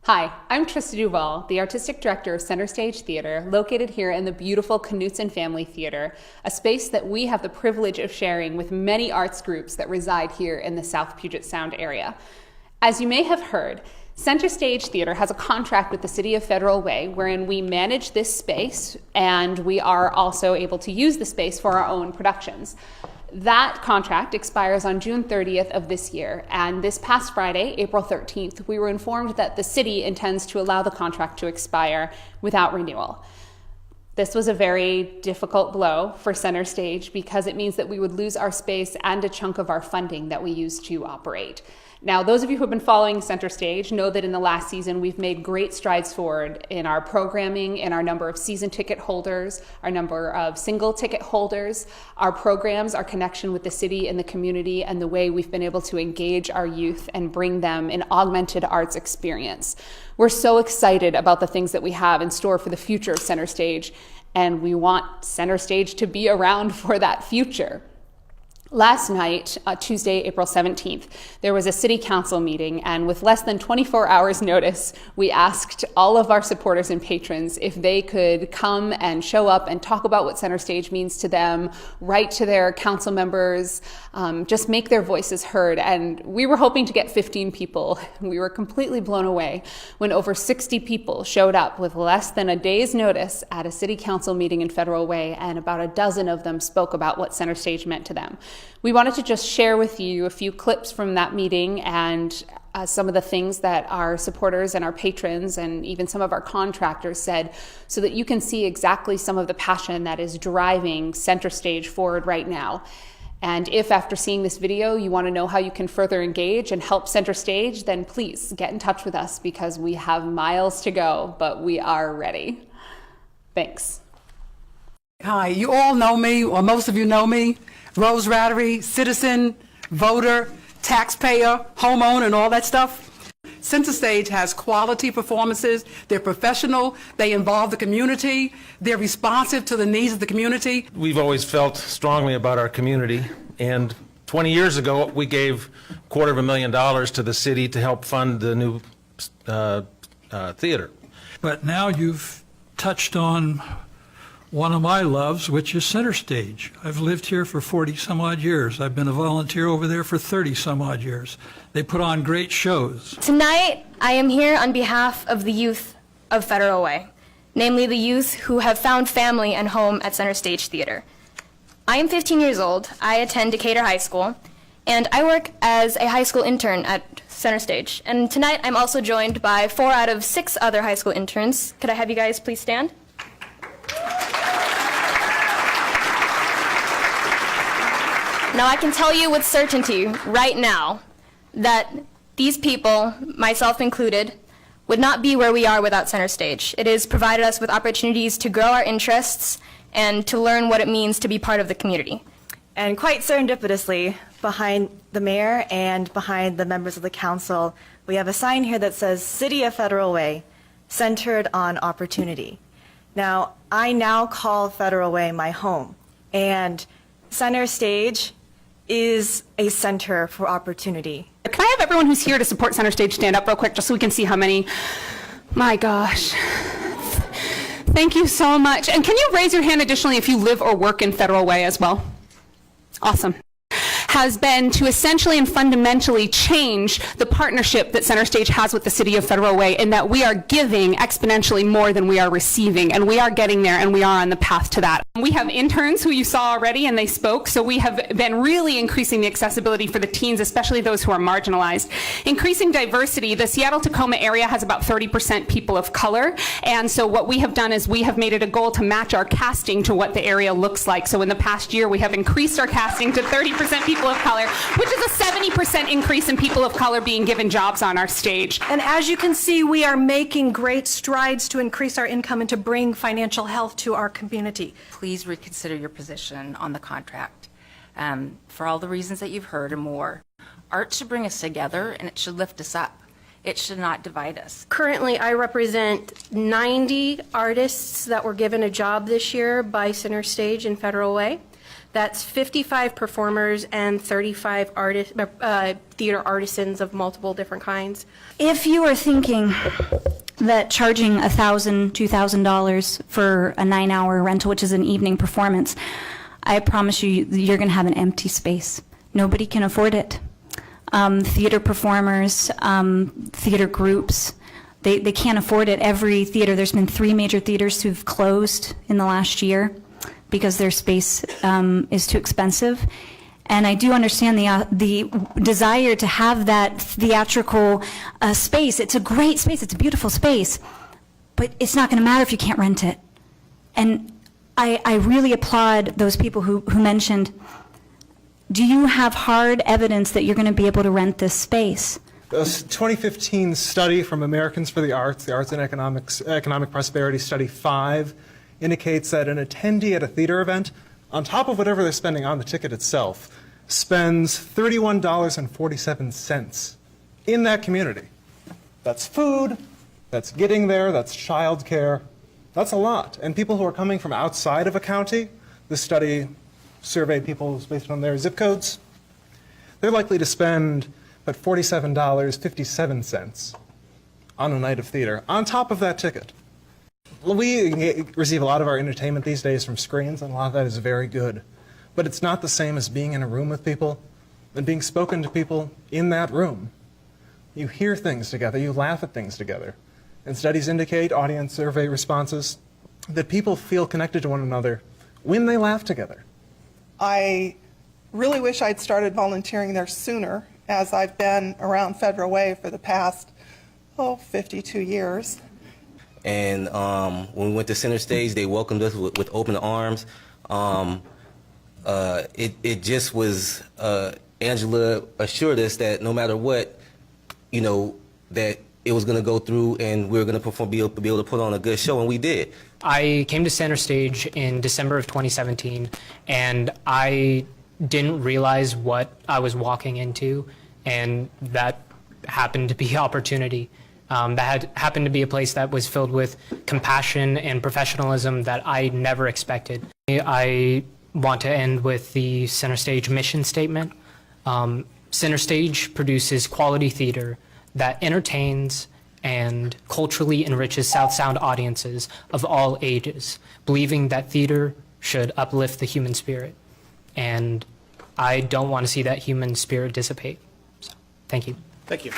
Hi, I'm Trista Duval, the Artistic Director of Centerstage Theatre, located here in the beautiful Knutson Family Theatre, a space that we have the privilege of sharing with many arts groups that reside here in the South Puget Sound area. As you may have heard, Centerstage Theatre has a contract with the City of Federal Way wherein we manage this space and we are also able to use the space for our own productions. That contract expires on June 30th of this year, and this past Friday, April 13th, we were informed that the city intends to allow the contract to expire without renewal. This was a very difficult blow for Centerstage because it means that we would lose our space and a chunk of our funding that we use to operate. Now, those of you who have been following Centerstage know that in the last season, we've made great strides forward in our programming, in our number of season ticket holders, our number of single ticket holders, our programs, our connection with the city and the community, and the way we've been able to engage our youth and bring them an augmented arts experience. We're so excited about the things that we have in store for the future of Centerstage, and we want Centerstage to be around for that future. Last night, Tuesday, April 17th, there was a city council meeting, and with less than 24 hours notice, we asked all of our supporters and patrons if they could come and show up and talk about what Centerstage means to them, write to their council members, just make their voices heard. And we were hoping to get 15 people. We were completely blown away when over 60 people showed up with less than a day's notice at a city council meeting in Federal Way, and about a dozen of them spoke about what Centerstage meant to them. We wanted to just share with you a few clips from that meeting and some of the things that our supporters and our patrons and even some of our contractors said, so that you can see exactly some of the passion that is driving Centerstage forward right now. And if after seeing this video you want to know how you can further engage and help Centerstage, then please get in touch with us because we have miles to go, but we are ready. Thanks. Hi, you all know me, or most of you know me. Rose Rattery, citizen, voter, taxpayer, homeowner, and all that stuff. Centerstage has quality performances. They're professional. They involve the community. They're responsive to the needs of the community. We've always felt strongly about our community, and 20 years ago we gave $250,000 to the city to help fund the new theater. But now you've touched on one of my loves, which is Centerstage. I've lived here for 40 some odd years. I've been a volunteer over there for 30 some odd years. They put on great shows. Tonight, I am here on behalf of the youth of Federal Way, namely the youth who have found family and home at Centerstage Theatre. I am 15 years old. I attend Decatur High School, and I work as a high school intern at Centerstage. And tonight, I'm also joined by 4 out of 6 other high school interns. Could I have you guys please stand? Now, I can tell you with certainty right now that these people, myself included, would not be where we are without Centerstage. It has provided us with opportunities to grow our interests and to learn what it means to be part of the community. And quite serendipitously, behind the mayor and behind the members of the council, we have a sign here that says City of Federal Way, centered on opportunity. Now, I now call Federal Way my home, and Centerstage is a center for opportunity. Can I have everyone who's here to support Centerstage stand up real quick just so we can see how many? My gosh. Thank you so much. And can you raise your hand additionally if you live or work in Federal Way as well? Awesome. Has been to essentially and fundamentally change the partnership that Centerstage has with the City of Federal Way, in that we are giving exponentially more than we are receiving, and we are getting there, and we are on the path to that. We have interns who you saw already, and they spoke, so we have been really increasing the accessibility for the teens, especially those who are marginalized. Increasing diversity, the Seattle-Tacoma area has about 30% people of color, and so what we have done is we have made it a goal to match our casting to what the area looks like. So in the past year, we have increased our casting to 30% people of color, which is a 70% increase in people of color being given jobs on our stage. And as you can see, we are making great strides to increase our income and to bring financial health to our community. Please reconsider your position on the contract. For all the reasons that you've heard and more. Art should bring us together, and it should lift us up. It should not divide us. Currently, I represent 90 artists that were given a job this year by Centerstage in Federal Way. That's 55 performers and 35 theater artisans of multiple different kinds. If you are thinking that charging $1,000, $2,000 for a 9-hour rental, which is an evening performance, I promise you, you're going to have an empty space. Nobody can afford it. Theater performers, theater groups, they can't afford it. Every theater, there's been 3 major theaters who've closed in the last year because their space is too expensive. And I do understand the desire to have that theatrical space. It's a great space. It's a beautiful space. But it's not going to matter if you can't rent it. And I really applaud those people who mentioned, do you have hard evidence that you're going to be able to rent this space? A 2015 study from Americans for the Arts and Economic Prosperity Study 5, indicates that an attendee at a theater event, on top of whatever they're spending on the ticket itself, spends $31.47 in that community. That's food, that's getting there, that's childcare. That's a lot. And people who are coming from outside of a county, this study surveyed people based on their zip codes, they're likely to spend about $47.57 on a night of theater, on top of that ticket. We receive a lot of our entertainment these days from screens, and a lot of that is very good. But it's not the same as being in a room with people and being spoken to people in that room. You hear things together, you laugh at things together. And studies indicate, audience survey responses, that people feel connected to one another when they laugh together. I really wish I'd started volunteering there sooner, as I've been around Federal Way for the past, 52 years. And when we went to Centerstage, they welcomed us with open arms. It just was, Angela assured us that no matter what, that it was going to go through and we were going to perform, be able to put on a good show, and we did. I came to Centerstage in December of 2017, and I didn't realize what I was walking into, and that happened to be opportunity. That happened to be a place that was filled with compassion and professionalism that I never expected. I want to end with the Centerstage mission statement. Centerstage produces quality theater that entertains and culturally enriches South Sound audiences of all ages, believing that theater should uplift the human spirit. And I don't want to see that human spirit dissipate. So, thank you. Thank you.